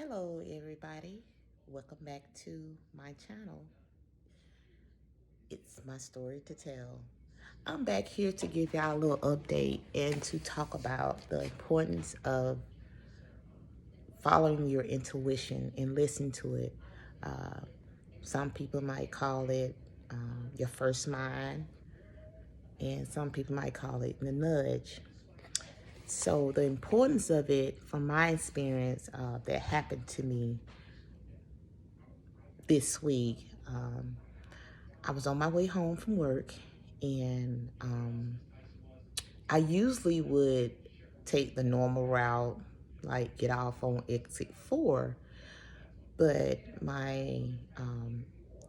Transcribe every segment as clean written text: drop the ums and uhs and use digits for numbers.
Hello, everybody. Welcome back to my channel. It's my story to tell. I'm back here to give y'all a little update and to talk about the importance of following your intuition and listen to it. Uh, some people might call it your first mind, and some people might call it the nudge. So, the importance of it, from my experience, that happened to me this week. I was on my way home from work, and I usually would take the normal route, like get off on exit 4, but my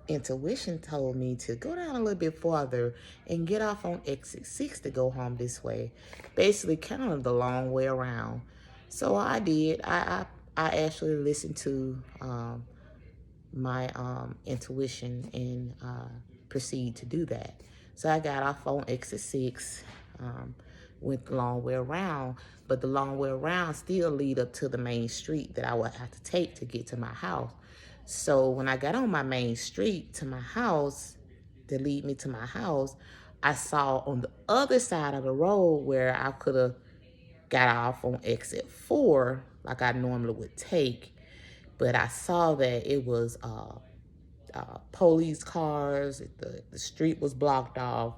intuition told me to go down a little bit farther and get off on exit 6 to go home this way, basically kind of the long way around. So I did. I actually listened to my intuition and proceed to do that. So I got off on exit 6, went the long way around, but the long way around still lead up to the main street that I would have to take to get to my house. So when I got on my main street to my house, to lead me to my house, I saw on the other side of the road where I could have got off on exit 4 like I normally would take, but I saw that it was police cars. The street was blocked off,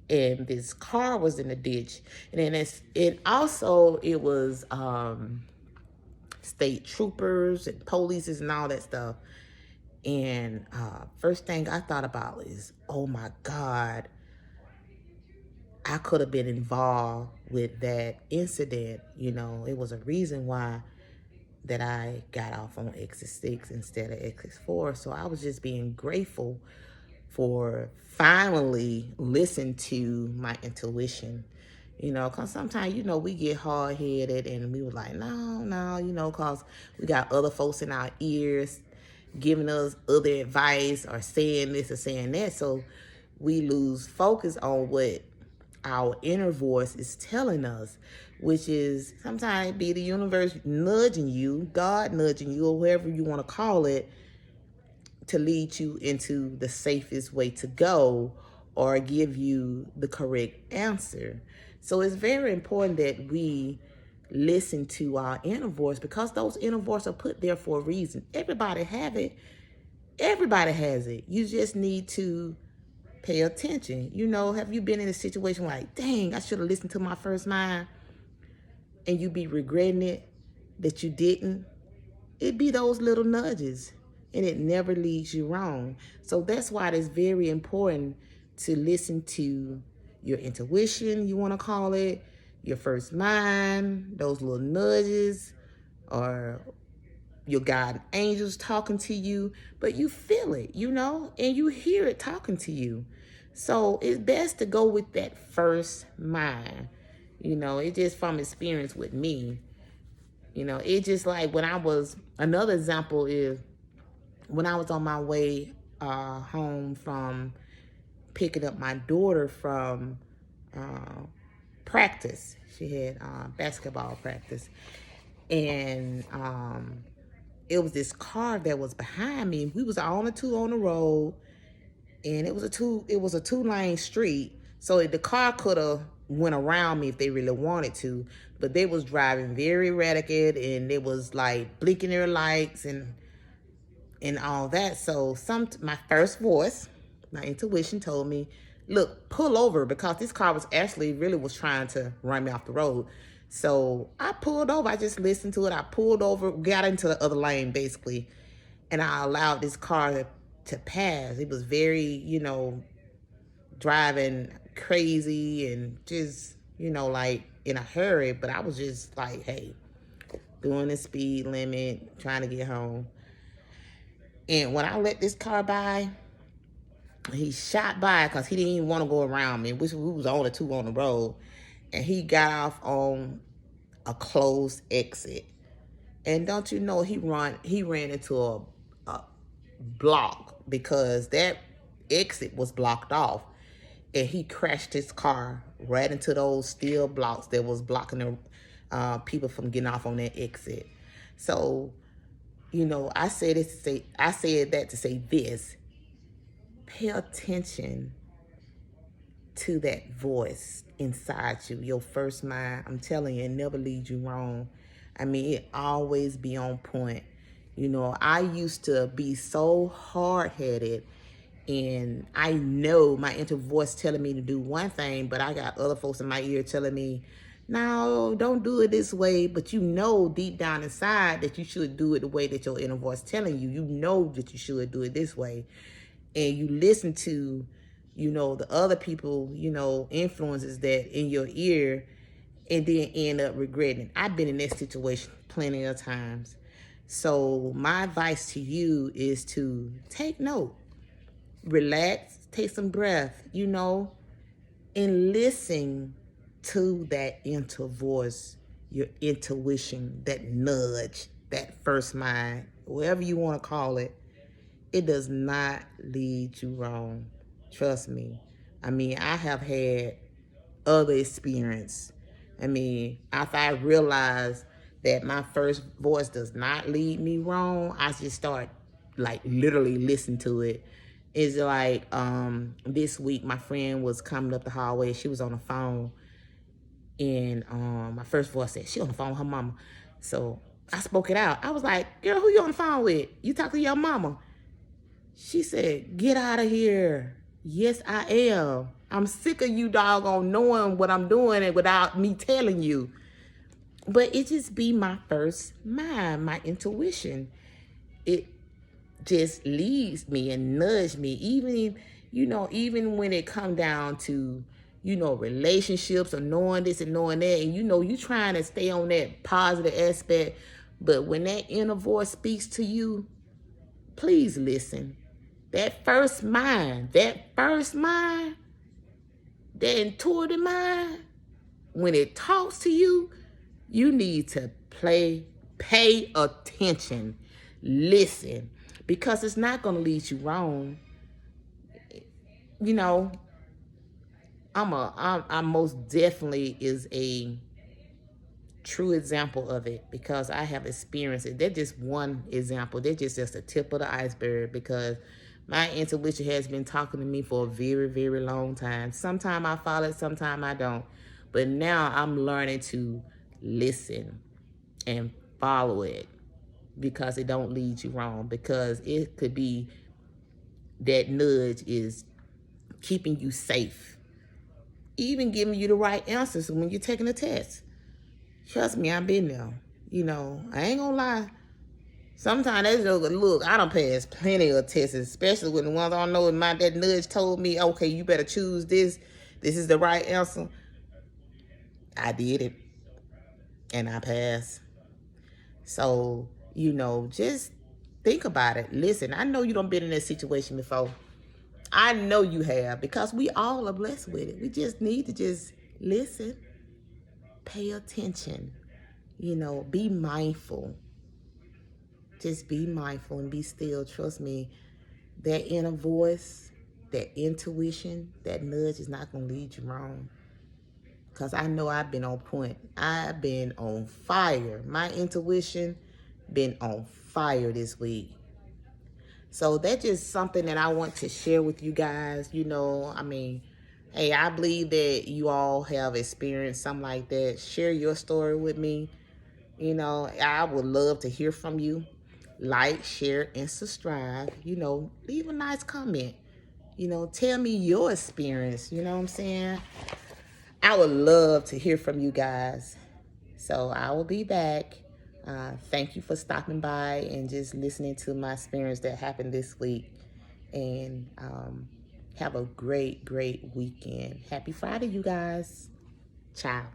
and this car was in the ditch. And then it was state troopers and police and all that stuff. And first thing I thought about is, oh my God, I could have been involved with that incident. It was a reason why that I got off on exit 6 instead of exit 4. So I was just being grateful for finally listening to my intuition. Because sometimes, we get hard headed and we were like, no, no, because we got other folks in our ears giving us other advice or saying this or saying that. So we lose focus on what our inner voice is telling us, which is sometimes be the universe nudging you, God nudging you, or whatever you want to call it, to lead you into the safest way to go or give you the correct answer. So it's very important that we listen to our inner voice, because those inner voices are put there for a reason. Everybody have it. Everybody has it. You just need to pay attention. Have you been in a situation like, dang, I should have listened to my first mind, and you be regretting it that you didn't? It be those little nudges, and it never leads you wrong. So that's why it's very important to listen to your intuition, you want to call it, your first mind, those little nudges, or your guardian angels talking to you, but you feel it, and you hear it talking to you. So it's best to go with that first mind. It just from experience with me. It just like another example is when I was on my way home from picking up my daughter from practice. She had basketball practice. And it was this car that was behind me. We was on the road, and it was a two-lane street. So the car could have went around me if they really wanted to, but they was driving very erratic, and they was like blinking their lights and all that. So my first voice, my intuition told me, look, pull over, because this car was trying to run me off the road. So I pulled over. I just listened to it. I pulled over, got into the other lane basically, and I allowed this car to pass. It was very, driving crazy and just, like in a hurry. But I was just like, hey, doing the speed limit, trying to get home. And when I let this car by, he shot by because he didn't even want to go around me, which we was the only two on the road. And he got off on a closed exit. And don't you know, he ran into a block, because that exit was blocked off. And he crashed his car right into those steel blocks that was blocking the people from getting off on that exit. So I said that to say this. Pay attention to that voice inside you, your first mind. I'm telling you, it never leads you wrong. I mean, it always be on point. I used to be so hard-headed, and I know my inner voice telling me to do one thing, but I got other folks in my ear telling me, no, don't do it this way. But deep down inside that you should do it the way that your inner voice telling you. You know that you should do it this way. And you listen to, the other people, influences that in your ear, and then end up regretting it. I've been in that situation plenty of times. So my advice to you is to take note, relax, take some breath, and listen to that inner voice, your intuition, that nudge, that first mind, whatever you want to call it. It does not lead you wrong. Trust me. I mean, I have had other experience. I mean, after I realized that my first voice does not lead me wrong, I just start like literally listen to it. It's like this week my friend was coming up the hallway. She was on the phone, and my first voice said she on the phone with her mama. So I spoke it out. I was like, girl, who you on the phone with? You talk to your mama. She said, get out of here. Yes, I am. I'm sick of you doggone knowing what I'm doing and without me telling you. But it just be my first mind, my intuition. It just leads me and nudge me. Even when it come down to, relationships or knowing this and knowing that. And you trying to stay on that positive aspect. But when that inner voice speaks to you, please listen. That first mind, that intuitive mind, when it talks to you, you need to pay attention, listen, because it's not going to lead you wrong. I most definitely is a true example of it because I have experienced it. That's just one example. That's just the tip of the iceberg because my intuition has been talking to me for a very, very long time. Sometimes I follow it, sometimes I don't. But now I'm learning to listen and follow it because it don't lead you wrong. Because it could be that nudge is keeping you safe, even giving you the right answers when you're taking a test. Trust me, I've been there. I ain't gonna lie. Sometimes that's just look, I done passed plenty of tests, especially when the ones I don't know that nudge told me, okay, you better choose this. This is the right answer. I did it. And I passed. So, just think about it. Listen, I know you done been in that situation before. I know you have because we all are blessed with it. We just need to just listen. Pay attention, be mindful. Just be mindful and be still. Trust me, that inner voice, that intuition, that nudge is not going to lead you wrong. Because I know I've been on point. I've been on fire. My intuition been on fire this week. So that's just something that I want to share with you guys. Hey, I believe that you all have experienced something like that. Share your story with me. I would love to hear from you. Like, share, and subscribe. Leave a nice comment. Tell me your experience. You know what I'm saying? I would love to hear from you guys. So I will be back. Thank you for stopping by and just listening to my experience that happened this week. And have a great, great weekend. Happy Friday, you guys. Ciao.